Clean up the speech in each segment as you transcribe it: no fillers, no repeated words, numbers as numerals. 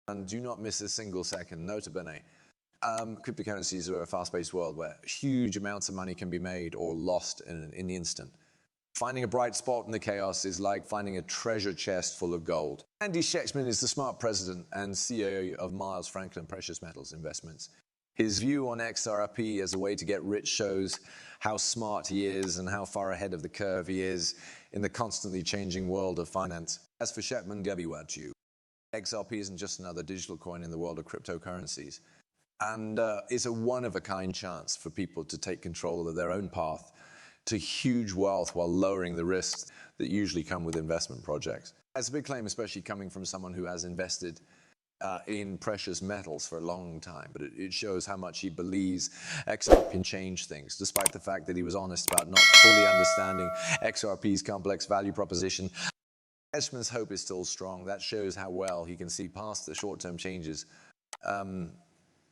And do not miss a single second. Nota bene. Cryptocurrencies are a fast-paced world where huge amounts of money can be made or lost in the instant. Finding a bright spot in the chaos is like finding a treasure chest full of gold. Andy Schectman is the smart president and CEO of Miles Franklin Precious Metals Investments. His view on XRP as a way to get rich shows how smart he is and how far ahead of the curve he is in the constantly changing world of finance. As for Schectman, you. XRP isn't just another digital coin in the world of cryptocurrencies. And it's a one-of-a-kind chance for people to take control of their own path to huge wealth while lowering the risks that usually come with investment projects. That's a big claim, especially coming from someone who has invested in precious metals for a long time, but it shows how much he believes XRP can change things, despite the fact that he was honest about not fully understanding XRP's complex value proposition. Schectman's hope is still strong. That shows how well he can see past the short-term changes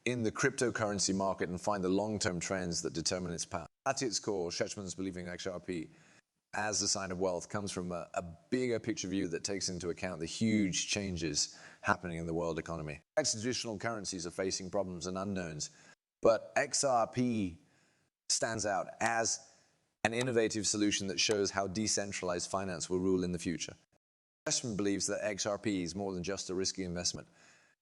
in the cryptocurrency market and find the long-term trends that determine its path. At its core, Schectman's believing XRP as a sign of wealth comes from a bigger picture view that takes into account the huge changes happening in the world economy. Traditional currencies are facing problems and unknowns, but XRP stands out as an innovative solution that shows how decentralized finance will rule in the future. Schectman believes that XRP is more than just a risky investment.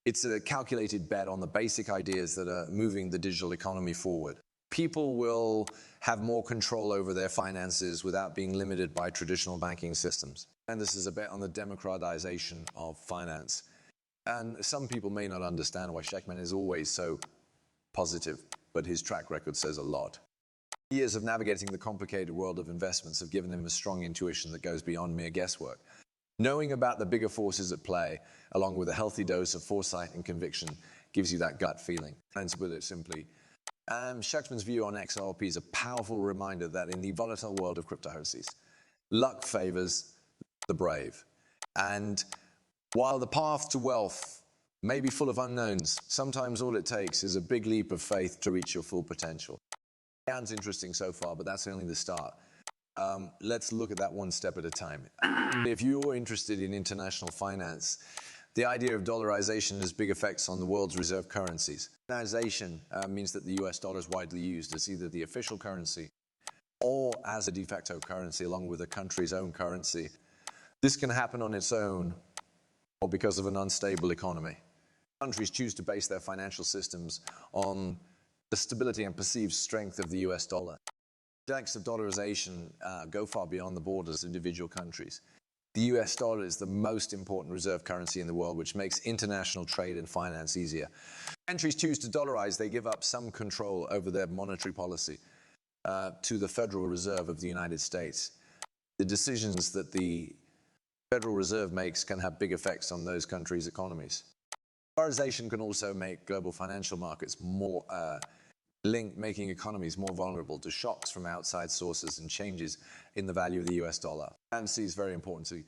It's a calculated bet on the basic ideas that are moving the digital economy forward. People will have more control over their finances without being limited by traditional banking systems. And this is a bet on the democratization of finance. And some people may not understand why Schectman is always so positive, but his track record says a lot. Years of navigating the complicated world of investments have given him a strong intuition that goes beyond mere guesswork. Knowing about the bigger forces at play, along with a healthy dose of foresight and conviction, gives you that gut feeling. And to put it simply, Schectman's view on XRP is a powerful reminder that in the volatile world of cryptocurrencies, luck favors the brave. And while the path to wealth may be full of unknowns, sometimes all it takes is a big leap of faith to reach your full potential. Sounds interesting so far, but that's only the start. Let's look at that one step at a time. If you're interested in international finance, the idea of dollarization has big effects on the world's reserve currencies. Dollarization means that the US dollar is widely used as either the official currency or as a de facto currency along with a country's own currency. This can happen on its own or because of an unstable economy. Countries choose to base their financial systems on the stability and perceived strength of the US dollar. The effects of dollarization go far beyond the borders of individual countries. The US dollar is the most important reserve currency in the world, which makes international trade and finance easier. Countries choose to dollarize, they give up some control over their monetary policy to the Federal Reserve of the United States. The decisions that the Federal Reserve makes can have big effects on those countries' economies. Dollarization can also make global financial markets more making economies more vulnerable to shocks from outside sources and changes in the value of the US dollar. Currency is very important to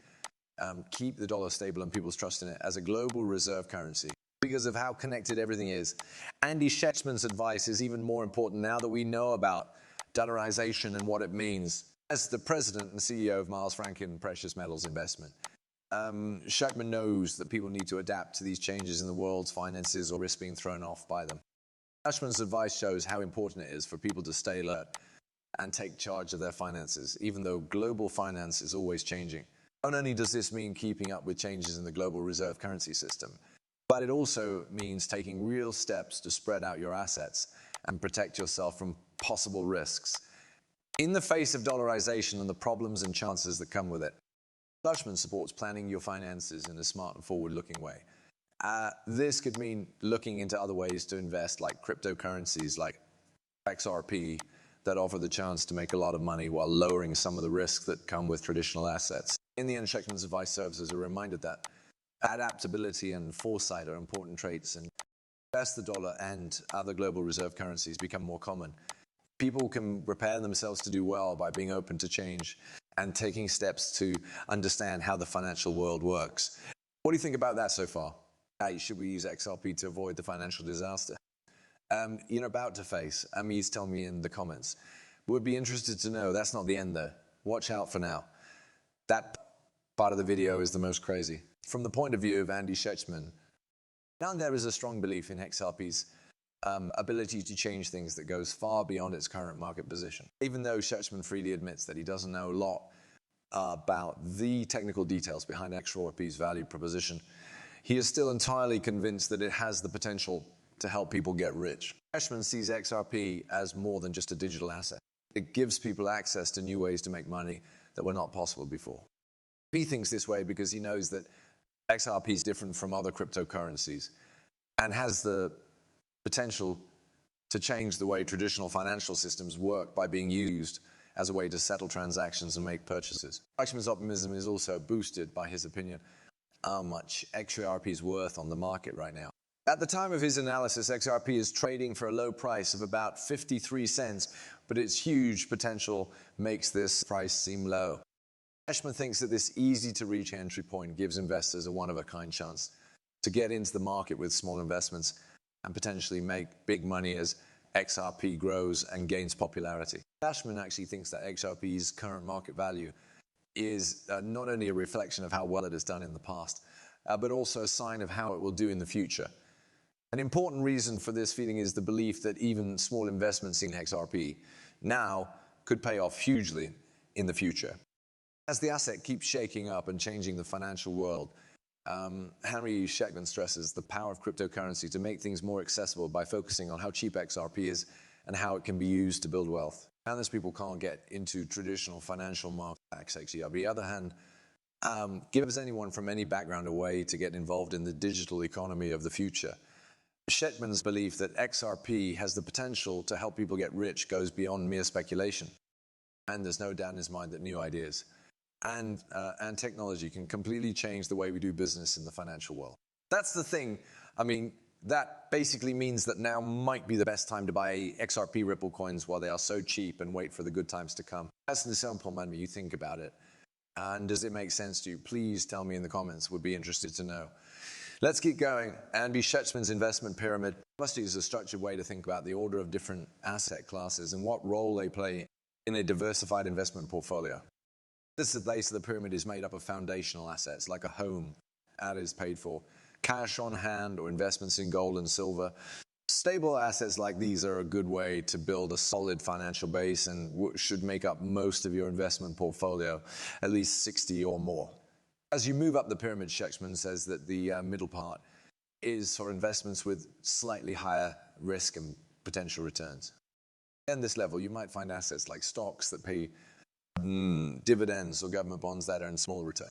keep the dollar stable and people's trust in it as a global reserve currency because of how connected everything is. Andy Schectman's advice is even more important now that we know about dollarization and what it means. As the president and CEO of Miles Franklin Precious Metals Investment, Schectman knows that people need to adapt to these changes in the world's finances or risk being thrown off by them. Schectman's advice shows how important it is for people to stay alert and take charge of their finances, even though global finance is always changing. Not only does this mean keeping up with changes in the global reserve currency system, but it also means taking real steps to spread out your assets and protect yourself from possible risks. In the face of dollarization and the problems and chances that come with it, Schectman supports planning your finances in a smart and forward-looking way. This could mean looking into other ways to invest, like cryptocurrencies like XRP, that offer the chance to make a lot of money while lowering some of the risks that come with traditional assets. In the end, Schectman's advice serves as a reminder that adaptability and foresight are important traits, and as the dollar and other global reserve currencies become more common, people can prepare themselves to do well by being open to change and taking steps to understand how the financial world works. What do you think about that so far? Should we use XRP to avoid the financial disaster you're about to face? Ami's tell me in the comments. Would be interested to know. That's not the end though. Watch out for now. That part of the video is the most crazy. From the point of view of Andy Schectman, Now there is a strong belief in XRP's ability to change things that goes far beyond its current market position. Even though Shetchman freely admits that he doesn't know a lot about the technical details behind XRP's value proposition, he is still entirely convinced that it has the potential to help people get rich. Shetchman sees XRP as more than just a digital asset. It gives people access to new ways to make money that were not possible before. He thinks this way because he knows that XRP is different from other cryptocurrencies and has the potential to change the way traditional financial systems work by being used as a way to settle transactions and make purchases. Shetchman's optimism is also boosted by his opinion how much XRP is worth on the market right now. At the time of his analysis, XRP is trading for a low price of about 53 cents, but its huge potential makes this price seem low. Shetchman thinks that this easy-to-reach entry point gives investors a one-of-a-kind chance to get into the market with small investments and potentially make big money as XRP grows and gains popularity. Shetchman actually thinks that XRP's current market value is not only a reflection of how well it has done in the past, but also a sign of how it will do in the future. An important reason for this feeling is the belief that even small investments in XRP now could pay off hugely in the future. As the asset keeps shaking up and changing the financial world, Henry Shetchman stresses the power of cryptocurrency to make things more accessible by focusing on how cheap XRP is and how it can be used to build wealth. And as people can't get into traditional financial markets, actually, on the other hand, gives anyone from any background a way to get involved in the digital economy of the future. Shetchman's belief that XRP has the potential to help people get rich goes beyond mere speculation. And there's no doubt in his mind that new ideas and technology can completely change the way we do business in the financial world. That's the thing. I mean, that basically means that now might be the best time to buy XRP Ripple coins while they are so cheap and wait for the good times to come. That's an example, man, you think about it. And does it make sense to you? Please tell me in the comments. Would be interested to know. Let's keep going. Andy Shetchman's investment pyramid must use a structured way to think about the order of different asset classes and what role they play in a diversified investment portfolio. This is the base of the pyramid is made up of foundational assets like a home that is paid for, cash on hand or investments in gold and silver. Stable assets like these are a good way to build a solid financial base and should make up most of your investment portfolio, at least 60 or more. As you move up the pyramid, Shetchman says that the middle part is for investments with slightly higher risk and potential returns. At this level, you might find assets like stocks that pay dividends or government bonds that earn small returns.